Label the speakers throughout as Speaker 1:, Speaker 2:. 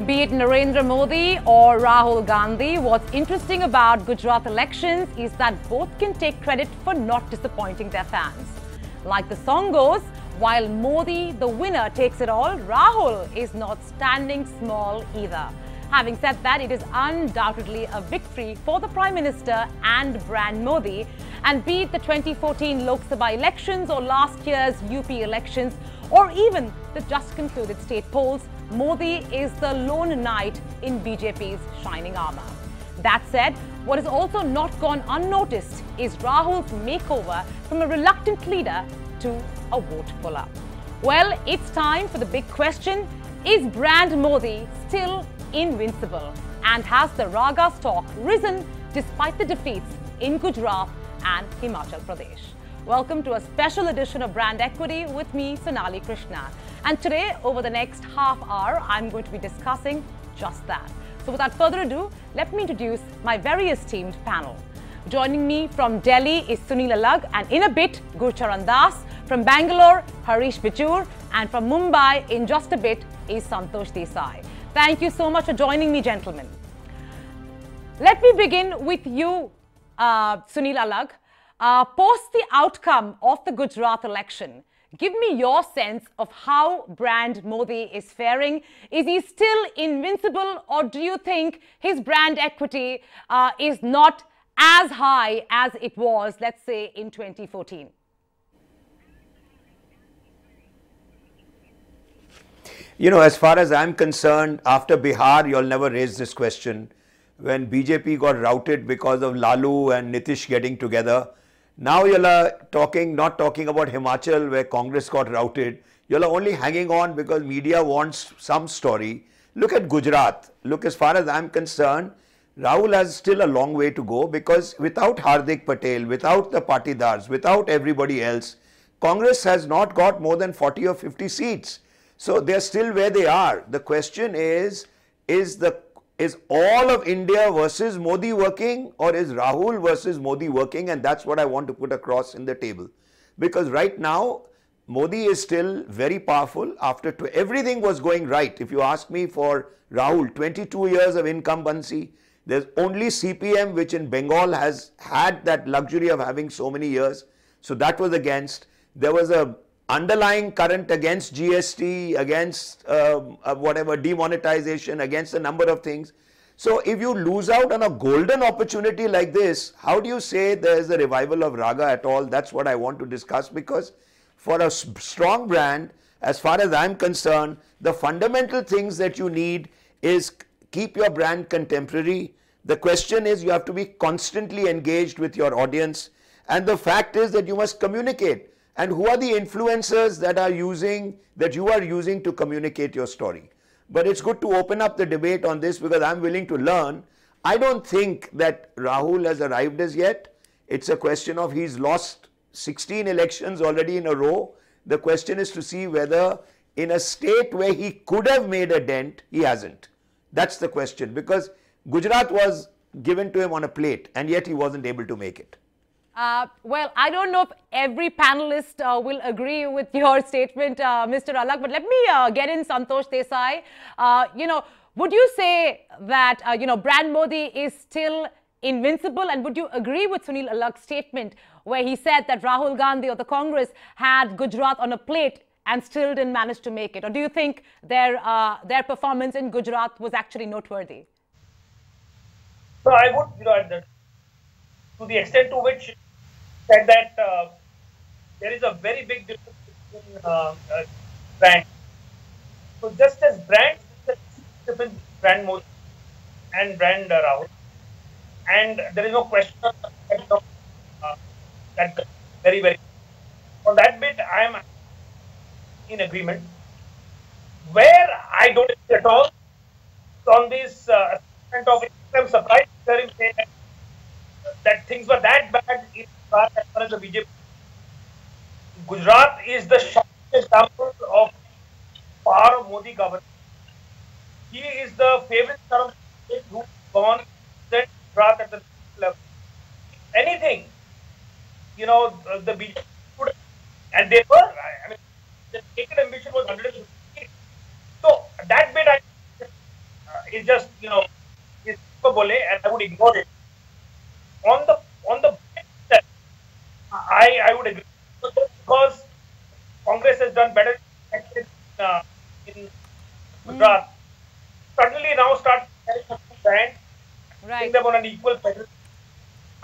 Speaker 1: Be it Narendra Modi or Rahul Gandhi, what's interesting about Gujarat elections is that both can take credit for not disappointing their fans. Like the song goes, while Modi, the winner, takes it all, Rahul is not standing small either. Having said that, it is undoubtedly a victory for the Prime Minister and brand Modi. And be it the 2014 Lok Sabha elections or last year's UP elections or even the just concluded state polls, Modi is the lone knight in BJP's shining armour. That said, what has also not gone unnoticed is Rahul's makeover from a reluctant leader to a vote puller. Well, it's time for the big question: is brand Modi still invincible? And has the RaGa stock risen despite the defeats in Gujarat and Himachal Pradesh? Welcome to a special edition of Brand Equity with me, Sonali Krishna. And today, over the next half hour, I'm going to be discussing just that. So without further ado, let me introduce my very esteemed panel. Joining me from Delhi is Sunil Alag, and in a bit, Gurcharan Das. From Bangalore, Harish Bichur, and from Mumbai, in just a bit, is Santosh Desai. Thank you so much for joining me, gentlemen. Let me begin with you, Sunil Alag. Post the outcome of the Gujarat election, give me your sense of how brand Modi is faring. Is he still invincible, or do you think his brand equity is not as high as it was, let's say, in 2014?
Speaker 2: You know, as far as I'm concerned, after Bihar, you'll never raise this question. When BJP got routed because of Lalu and Nitish getting together, now you're not talking about Himachal where Congress got routed. You're only hanging on because media wants some story. Look at Gujarat. Look, as far as I'm concerned, Rahul has still a long way to go, because without Hardik Patel, without the Patidars, without everybody else, Congress has not got more than 40 or 50 seats. So they're still where they are. The question is all of India versus Modi working, or is Rahul versus Modi working? And that's what I want to put across in the table. Because right now, Modi is still very powerful. After everything was going right, if you ask me, for Rahul, 22 years of incumbency, there's only CPM which in Bengal has had that luxury of having so many years. So that was against. There was a underlying current against GST, against whatever, demonetization, against a number of things. So if you lose out on a golden opportunity like this, how do you say there is a revival of RaGa at all? That's what I want to discuss, because for a strong brand, as far as I'm concerned, the fundamental things that you need is keep your brand contemporary. The question is, you have to be constantly engaged with your audience. And the fact is that you must communicate. And who are the influencers that you are using to communicate your story? But it's good to open up the debate on this, because I'm willing to learn. I don't think that Rahul has arrived as yet. It's a question of he's lost 16 elections already in a row. The question is to see whether in a state where he could have made a dent, he hasn't. That's the question, because Gujarat was given to him on a plate and yet he wasn't able to make it.
Speaker 1: Well, I don't know if every panelist will agree with your statement, Mr. Alag, but let me get in Santosh Desai. Would you say that, brand Modi is still invincible? And would you agree with Sunil Alag's statement where he said that Rahul Gandhi or the Congress had Gujarat on a plate and still didn't manage to make it? Or do you think their performance in Gujarat was actually noteworthy?
Speaker 3: So I would, to the extent to which said that there is a very big difference between brands. So just as brands, there's a difference between brand Modi and brand Rahul, and there is no question that very, very. On that bit, I am in agreement. Where I don't agree at all on this assessment of, I'm surprised hearing say that things were that bad in Gujarat as far as the BJP. Gujarat is the shining example of power of Modi government. He is the favorite son of who gone to Gujarat at the level. Anything, the BJP could, and they were, the naked ambition was 150. So that bit it's just, it's hyperbole, and I would ignore it. On the I would agree, because Congress has done better in Gujarat. Suddenly now start brand, putting
Speaker 1: Right.
Speaker 3: them on an equal pedal,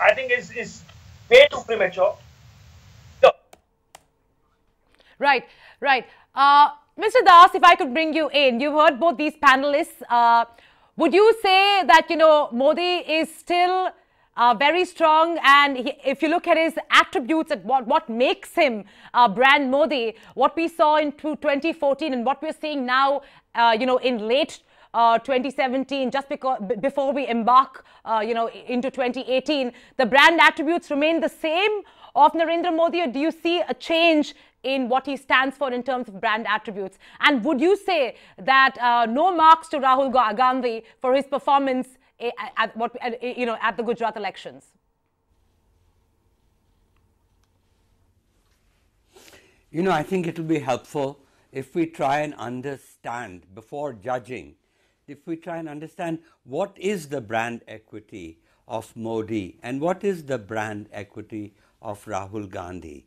Speaker 3: I think is way too premature. So,
Speaker 1: Right, right. Mr. Das, if I could bring you in, you've heard both these panelists. Would you say that, Modi is still very strong, and if you look at his attributes, at what makes him brand Modi, what we saw in 2014 and what we're seeing now, in late 2017, just before we embark, into 2018, the brand attributes remain the same of Narendra Modi, or do you see a change in what he stands for in terms of brand attributes? And would you say that no marks to Rahul Gandhi for his performance at the Gujarat elections?
Speaker 4: I think it will be helpful if we try and understand, before judging, if we try and understand what is the brand equity of Modi and what is the brand equity of Rahul Gandhi.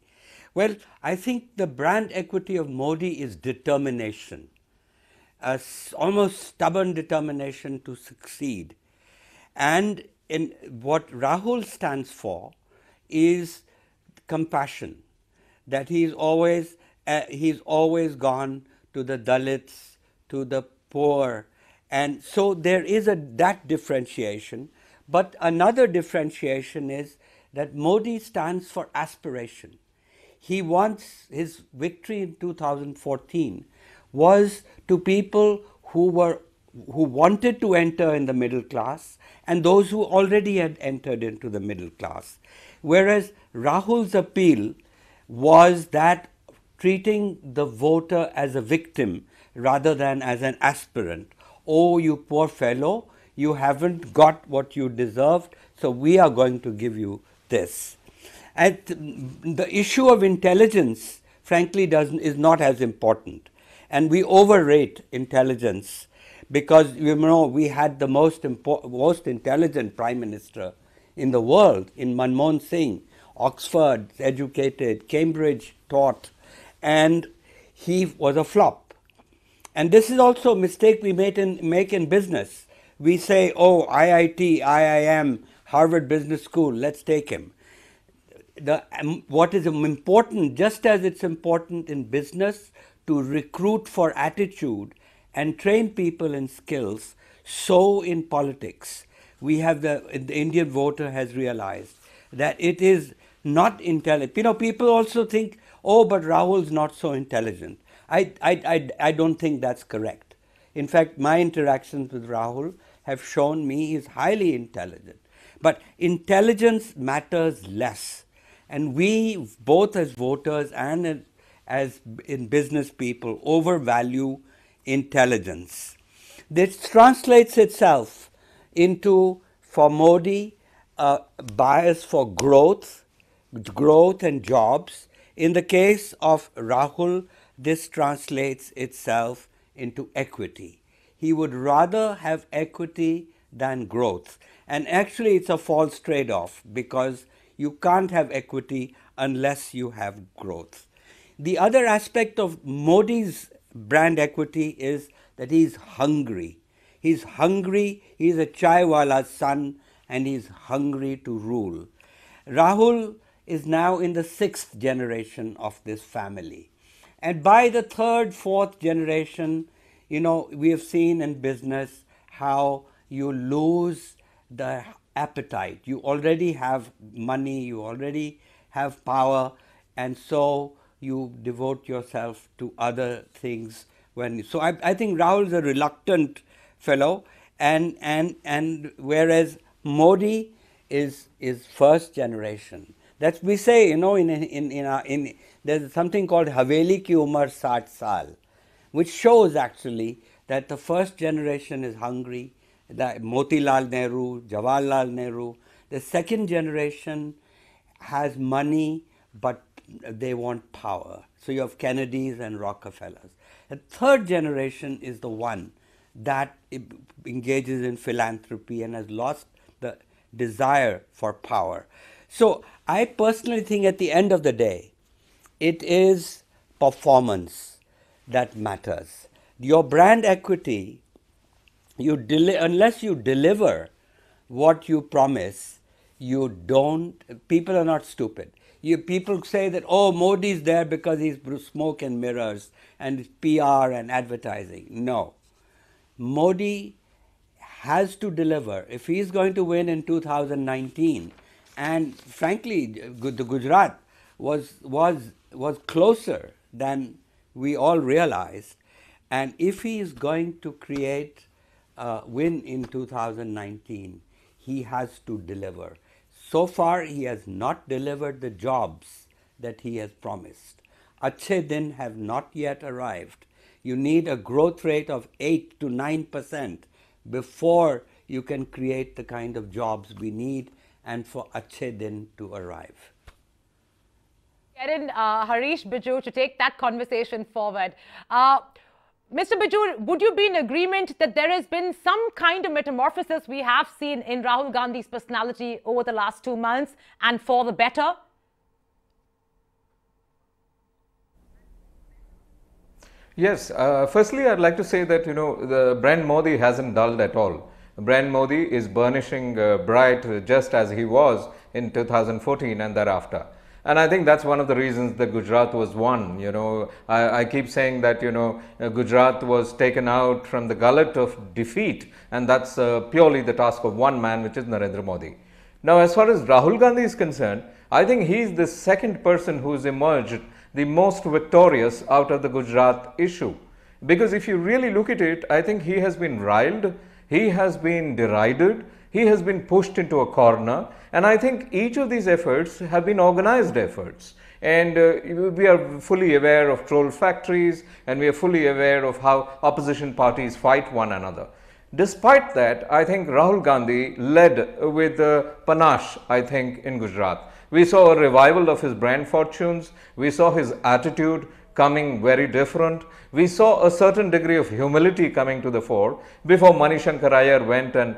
Speaker 4: Well, I think the brand equity of Modi is determination, almost stubborn determination to succeed. And in what Rahul stands for is compassion, that he's always gone to the Dalits, to the poor, and so there is that differentiation. But another differentiation is that Modi stands for aspiration. He wants, his victory in 2014 was to people who wanted to enter in the middle class and those who already had entered into the middle class. Whereas Rahul's appeal was that treating the voter as a victim rather than as an aspirant. Oh, you poor fellow, you haven't got what you deserved, so we are going to give you this. And the issue of intelligence, frankly, is not as important. And we overrate intelligence because, we had the most intelligent Prime Minister in the world, in Manmohan Singh, Oxford educated, Cambridge taught, and he was a flop. And this is also a mistake we make in business. We say, oh, IIT, IIM, Harvard Business School, let's take him. What is important, just as it's important in business to recruit for attitude and train people in skills, so in politics, we have the Indian voter has realized that it is not intelligent. People also think, oh, but Rahul's not so intelligent. I don't think that's correct. In fact, my interactions with Rahul have shown me he's highly intelligent. But intelligence matters less. And we, both as voters and as in business people, overvalue intelligence. This translates itself into, for Modi, a bias for growth and jobs. In the case of Rahul, this translates itself into equity. He would rather have equity than growth. And actually, it's a false trade-off because you can't have equity unless you have growth. The other aspect of Modi's brand equity is that he's hungry. He's hungry, he's a chai wala's son, and he's hungry to rule. Rahul is now in the 6th generation of this family. And by the 3rd, 4th generation, we have seen in business how you lose the appetite. You already have money, you already have power, and so you devote yourself to other things. So I think Rahul is a reluctant fellow, and whereas Modi is 1st generation. That's we say, there's something called Haveli ki umar 60 saal, which shows actually that the 1st generation is hungry. Motilal Nehru, Jawaharlal Nehru. The 2nd generation has money, but they want power. So you have Kennedys and Rockefellers. The 3rd generation is the one that engages in philanthropy and has lost the desire for power. So I personally think at the end of the day, it is performance that matters. Your brand equity, unless you deliver what you promise, you don't, people are not stupid. People say that, oh, Modi's there because he's smoke and mirrors and PR and advertising. No. Modi has to deliver. If he's going to win in 2019, and frankly, the Gujarat was closer than we all realized, and if he is going to create a win in 2019, he has to deliver. So far, he has not delivered the jobs that he has promised. Achhe din have not yet arrived. You need a growth rate of 8 to 9% before you can create the kind of jobs we need and for achhe din to arrive.
Speaker 1: Get in Harish Biju to take that conversation forward. Mr. Biju, would you be in agreement that there has been some kind of metamorphosis we have seen in Rahul Gandhi's personality over the last 2 months and for the better?
Speaker 5: Yes. Firstly, I'd like to say that, the brand Modi hasn't dulled at all. Brand Modi is burnishing bright just as he was in 2014 and thereafter. And I think that's one of the reasons that Gujarat was won. I keep saying that, Gujarat was taken out from the gullet of defeat, and that's purely the task of one man, which is Narendra Modi. Now, as far as Rahul Gandhi is concerned, I think he's the second person who's emerged the most victorious out of the Gujarat issue. Because if you really look at it, I think he has been riled, he has been derided, he has been pushed into a corner, and I think each of these efforts have been organized efforts. And we are fully aware of troll factories, and we are fully aware of how opposition parties fight one another. Despite that, I think Rahul Gandhi led with panache, I think, in Gujarat. We saw a revival of his brand fortunes. We saw his attitude coming very different. We saw a certain degree of humility coming to the fore before Manishankar Iyer went and,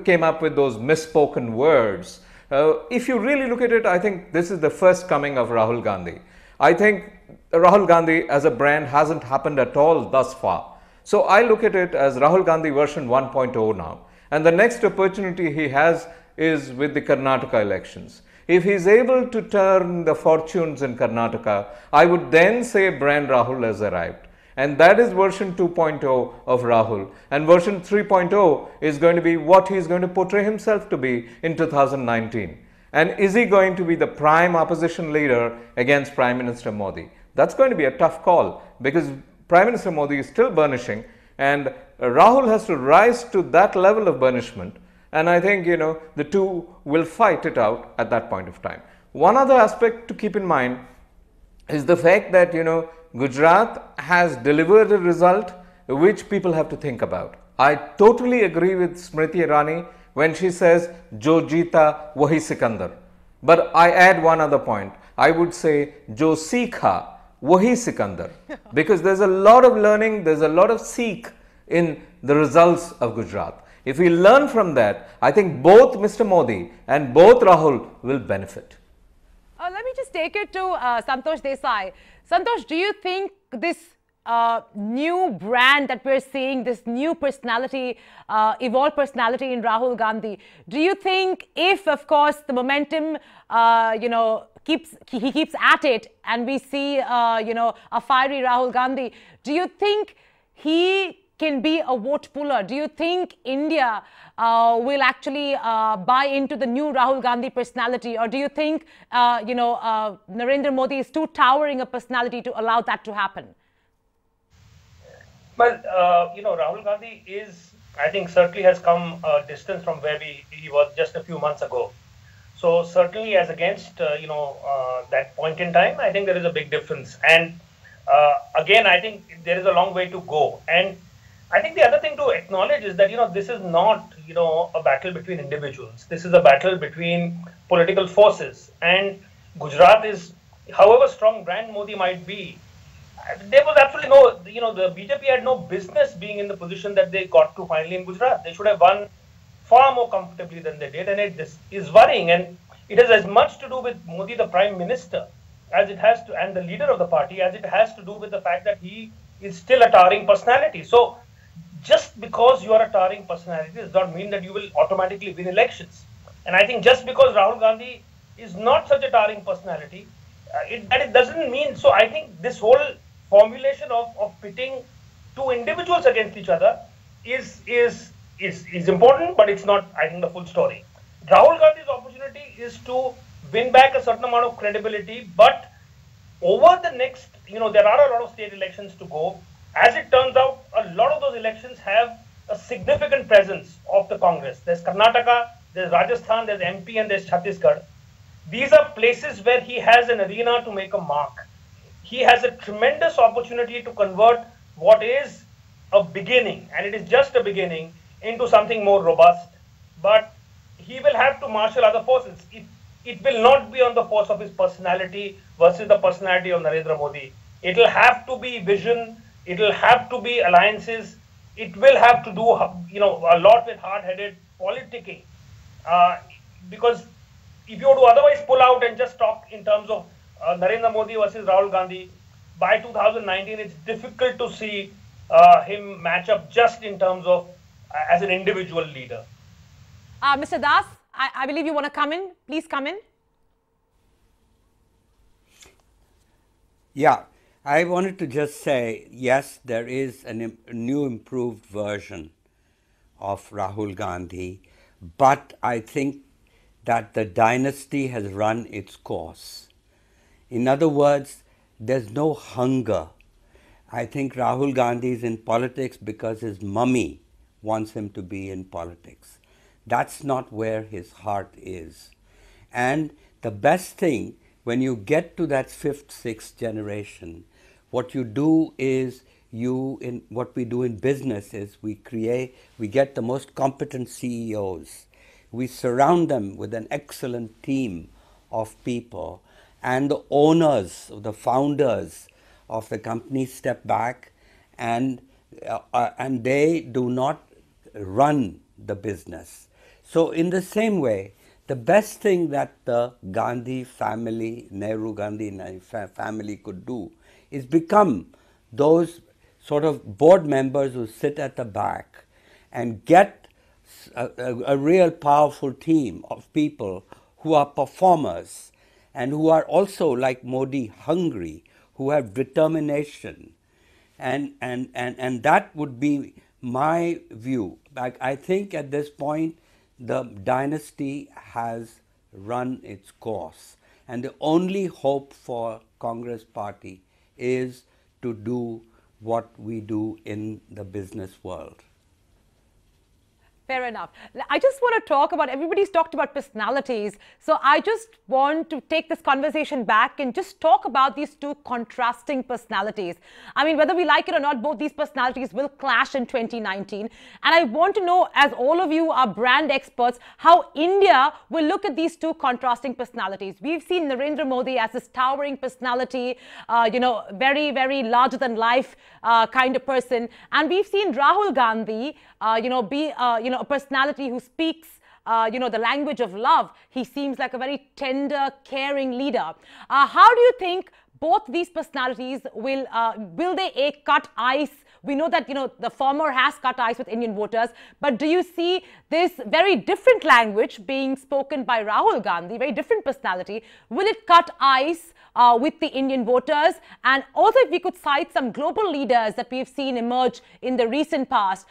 Speaker 5: came up with those misspoken words. If you really look at it, I think this is the first coming of Rahul Gandhi. I think Rahul Gandhi as a brand hasn't happened at all thus far. So I look at it as Rahul Gandhi version 1.0 now. And the next opportunity he has is with the Karnataka elections. If he is able to turn the fortunes in Karnataka, I would then say brand Rahul has arrived. And that is version 2.0 of Rahul. And version 3.0 is going to be what he is going to portray himself to be in 2019. And is he going to be the prime opposition leader against Prime Minister Modi? That's going to be a tough call, because Prime Minister Modi is still burnishing, and Rahul has to rise to that level of burnishment. And I think, the two will fight it out at that point of time. One other aspect to keep in mind is the fact that, Gujarat has delivered a result which people have to think about. I totally agree with Smriti Irani when she says, Jo jeeta wahi Sikandar. But I add one other point. I would say, Jo seekha wahi Sikandar. Because there's a lot of learning, there's a lot of seek in the results of Gujarat. If we learn from that, I think both Mr. Modi and both Rahul will benefit.
Speaker 1: Let me just take it to Santosh Desai. Santosh, do you think this new brand that we're seeing, this new personality, evolved personality in Rahul Gandhi, do you think if, of course, the momentum, he keeps at it and we see, a fiery Rahul Gandhi, do you think he can be a vote puller? Do you think India will actually buy into the new Rahul Gandhi personality? Or do you think, Narendra Modi is too towering a personality to allow that to happen?
Speaker 3: Well, Rahul Gandhi is, I think, certainly has come a distance from where he was just a few months ago. So certainly as against, that point in time, I think there is a big difference. And again, I think there is a long way to go. And I think the other thing to acknowledge is that, this is not, a battle between individuals. This is a battle between political forces. And Gujarat is, however strong brand Modi might be, There was absolutely no, the BJP had no business being in the position that they got to finally in Gujarat. They should have won far more comfortably than they did, and this is worrying. And it has as much to do with Modi, the Prime Minister, as it has to, and the leader of the party, as it has to do with the fact that he is still a towering personality. So, just because you are a towering personality does not mean that you will automatically win elections. And I think just because Rahul Gandhi is not such a towering personality, it doesn't mean. So I think this whole formulation of pitting two individuals against each other is important, but it's not, I think, the full story. Rahul Gandhi's opportunity is to win back a certain amount of credibility, but over the next, there are a lot of state elections to go. As it turns out, a lot of those elections have a significant presence of the Congress. There's Karnataka, there's Rajasthan, there's MP, and there's Chhattisgarh. These are places where he has an arena to make a mark. He has a tremendous opportunity to convert what is a beginning, and it is just a beginning, into something more robust. But he will have to marshal other forces. It will not be on the force of his personality versus the personality of Narendra Modi. It will have to be vision. It will have to be alliances. It will have to do, a lot with hard-headed politicking. Because if you were to otherwise pull out and just talk in terms of Narendra Modi versus Rahul Gandhi, by 2019, it's difficult to see him match up just in terms of as an individual leader.
Speaker 1: Mr. Das, I believe you want to come in. Please come in.
Speaker 4: Yeah, I wanted to just say, yes, there is a new improved version of Rahul Gandhi, but I think that the dynasty has run its course. In other words, there's no hunger. I think Rahul Gandhi is in politics because his mummy wants him to be in politics. That's not where his heart is. And the best thing, when you get to that fifth, sixth generation, what you do is what we do in business is we get the most competent CEOs. We surround them with an excellent team of people, and the owners, the founders of the company step back, and they do not run the business. So in the same way, the best thing that the Gandhi family, Nehru Gandhi family could do is become those sort of board members who sit at the back and get a real powerful team of people who are performers and who are also, like Modi, hungry, who have determination. And that would be my view. I think at this point, the dynasty has run its course. And the only hope for Congress party is to do what we do in the business world.
Speaker 1: Fair enough. I just want to talk about, everybody's talked about personalities. So I just want to take this conversation back and just talk about these two contrasting personalities. I mean, whether we like it or not, both these personalities will clash in 2019. And I want to know, as all of you are brand experts, how India will look at these two contrasting personalities. We've seen Narendra Modi as this towering personality, very, very larger than life kind of person. And we've seen Rahul Gandhi, be, a personality who speaks, the language of love. He seems like a very tender, caring leader. How do you think both these personalities will they cut ice? We know that, the former has cut ice with Indian voters, but do you see this very different language being spoken by Rahul Gandhi, very different personality? Will it cut ice with the Indian voters? And also, if we could cite some global leaders that we've seen emerge in the recent past,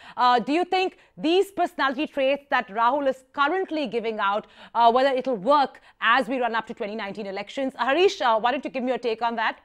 Speaker 1: do you think these personality traits that Rahul is currently giving out, whether it'll work as we run up to 2019 elections? Harish, why don't you give me your take on that?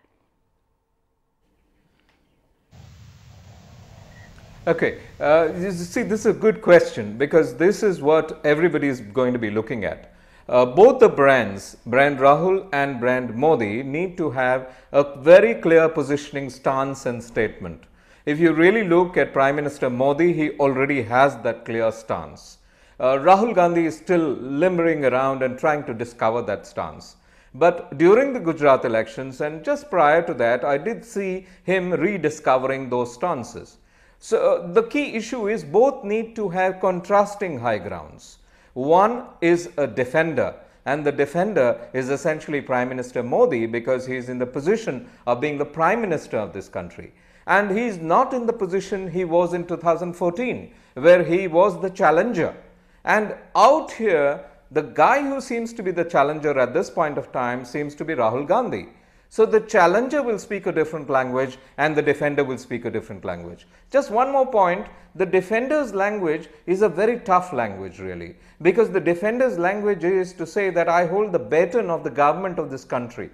Speaker 5: Okay, you see, this is a good question because this is what everybody is going to be looking at. Both the brands, brand Rahul and brand Modi, need to have a very clear positioning stance and statement. If you really look at Prime Minister Modi, he already has that clear stance. Rahul Gandhi is still limbering around and trying to discover that stance. But during the Gujarat elections and just prior to that, I did see him rediscovering those stances. So the key issue is both need to have contrasting high grounds. One is a defender, and the defender is essentially Prime Minister Modi, because he is in the position of being the Prime Minister of this country. And he is not in the position he was in 2014, where he was the challenger. And out here, the guy who seems to be the challenger at this point of time seems to be Rahul Gandhi. So the challenger will speak a different language and the defender will speak a different language. Just one more point, the defender's language is a very tough language really, because the defender's language is to say that I hold the baton of the government of this country.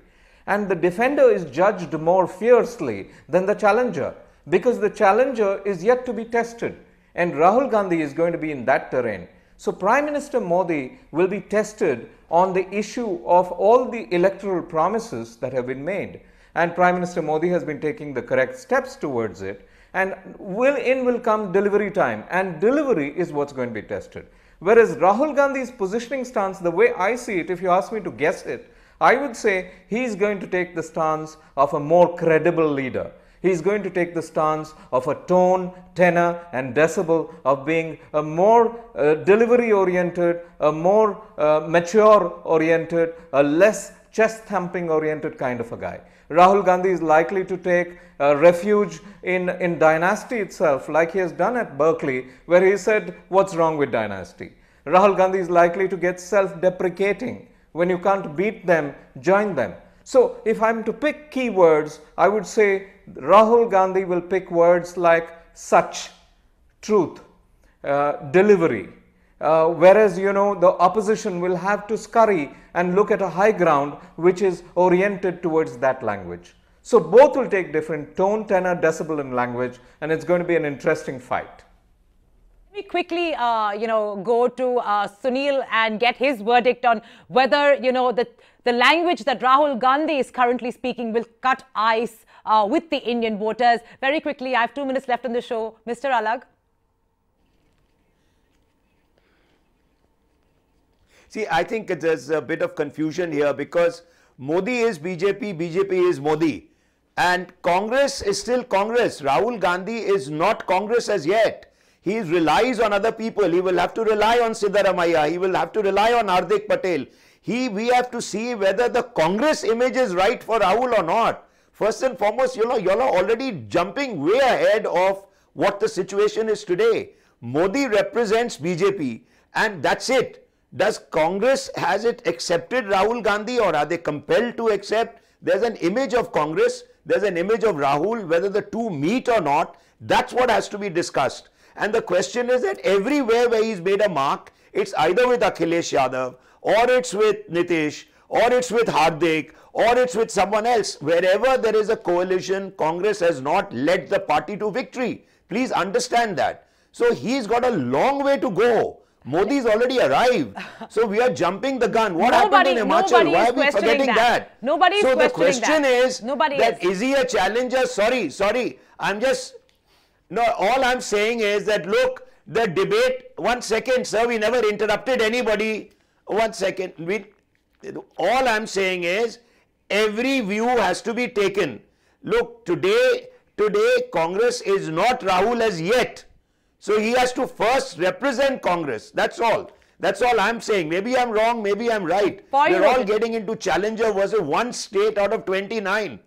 Speaker 5: And the defender is judged more fiercely than the challenger, because the challenger is yet to be tested. And Rahul Gandhi is going to be in that terrain. So Prime Minister Modi will be tested on the issue of all the electoral promises that have been made. And Prime Minister Modi has been taking the correct steps towards it. And will come delivery time. And delivery is what's going to be tested. Whereas Rahul Gandhi's positioning stance, the way I see it, if you ask me to guess it, I would say he is going to take the stance of a more credible leader. He is going to take the stance of a tone, tenor and decibel of being a more delivery oriented, a more mature oriented, a less chest thumping oriented kind of a guy. Rahul Gandhi is likely to take refuge in dynasty itself, like he has done at Berkeley, where he said, what's wrong with dynasty? Rahul Gandhi is likely to get self-deprecating. When you can't beat them, join them. So if I'm to pick keywords, I would say Rahul Gandhi will pick words like such, truth, delivery. Whereas, you know, the opposition will have to scurry and look at a high ground which is oriented towards that language. So both will take different tone, tenor, decibel and language, and it's going to be an interesting fight.
Speaker 1: Let me quickly, go to Sunil and get his verdict on whether, the language that Rahul Gandhi is currently speaking will cut ice with the Indian voters. Very quickly, I have 2 minutes left on the show. Mr. Alag.
Speaker 2: See, I think there's a bit of confusion here, because Modi is BJP, BJP is Modi. And Congress is still Congress. Rahul Gandhi is not Congress as yet. He relies on other people. He will have to rely on Siddaramaiah. He will have to rely on Hardik Patel. We have to see whether the Congress image is right for Rahul or not. First and foremost, you are already jumping way ahead of what the situation is today. Modi represents BJP and that's it. Does Congress, has it accepted Rahul Gandhi, or are they compelled to accept? There's an image of Congress, there's an image of Rahul, whether the two meet or not, that's what has to be discussed. And the question is that everywhere where he's made a mark, it's either with Akhilesh Yadav, or it's with Nitish, or it's with Hardik, or it's with someone else. Wherever there is a coalition, Congress has not led the party to victory. Please understand that. So he's got a long way to go. Modi's already arrived. So we are jumping the gun. What happened in Himachal? Why are we forgetting that?
Speaker 1: Nobody is questioning that.
Speaker 2: So the question is, is he a challenger? Sorry. No, all I'm saying is that, look, the debate, 1 second, sir, we never interrupted anybody. 1 second. All I'm saying is, every view has to be taken. Look, today Congress is not Rahul as yet. So he has to first represent Congress. That's all. That's all I'm saying. Maybe I'm wrong, maybe I'm right. We're all getting into challenger versus one state out of 29.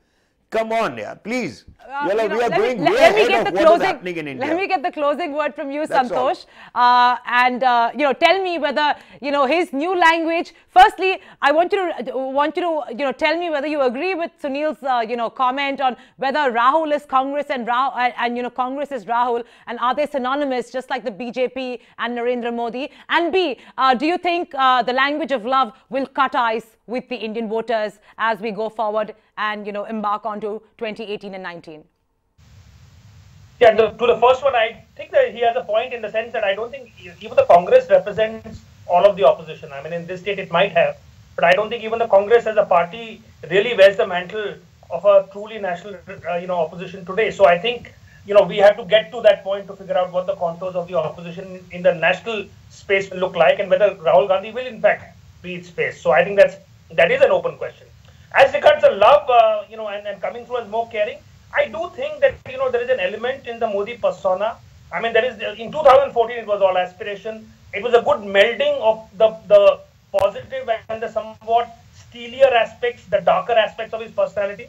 Speaker 2: Come on, yeah, please. We are going way ahead of what is happening in India.
Speaker 1: Let me get the closing word from you, Santosh. Tell me whether, his new language. Firstly, I want you to, tell me whether you agree with Sunil's, comment on whether Rahul is Congress and Congress is Rahul, and are they synonymous, just like the BJP and Narendra Modi? And B, do you think the language of love will cut ice with the Indian voters as we go forward and, embark onto 2018 and 19?
Speaker 3: Yeah, to the first one, I think that he has a point in the sense that I don't think even the Congress represents all of the opposition. I mean, in this state it might have, but I don't think even the Congress as a party really wears the mantle of a truly national, opposition today. So I think, we have to get to that point to figure out what the contours of the opposition in the national space will look like, and whether Rahul Gandhi will in fact be its space. So I think that's That is an open question. As regards the love, and coming through as more caring, I do think that, there is an element in the Modi persona. I mean, there is, in 2014, it was all aspiration. It was a good melding of the positive and the somewhat steelier aspects, the darker aspects of his personality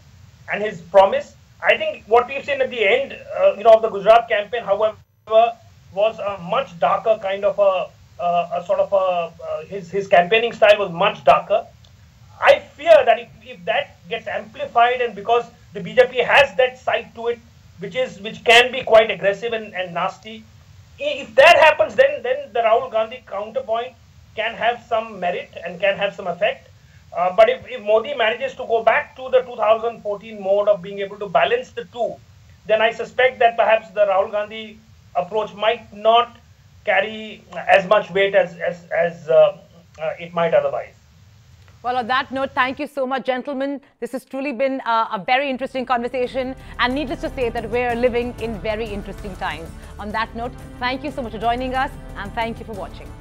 Speaker 3: and his promise. I think what we've seen at the end, of the Gujarat campaign, however, was a much darker kind of his campaigning style was much darker. I fear that if that gets amplified, and because the BJP has that side to it, which can be quite aggressive and nasty, if that happens, then the Rahul Gandhi counterpoint can have some merit and can have some effect. But if Modi manages to go back to the 2014 mode of being able to balance the two, then I suspect that perhaps the Rahul Gandhi approach might not carry as much weight as it might otherwise.
Speaker 1: Well, on that note, thank you so much, gentlemen. This has truly been a very interesting conversation, and needless to say that we're living in very interesting times. On that note, thank you so much for joining us, and thank you for watching.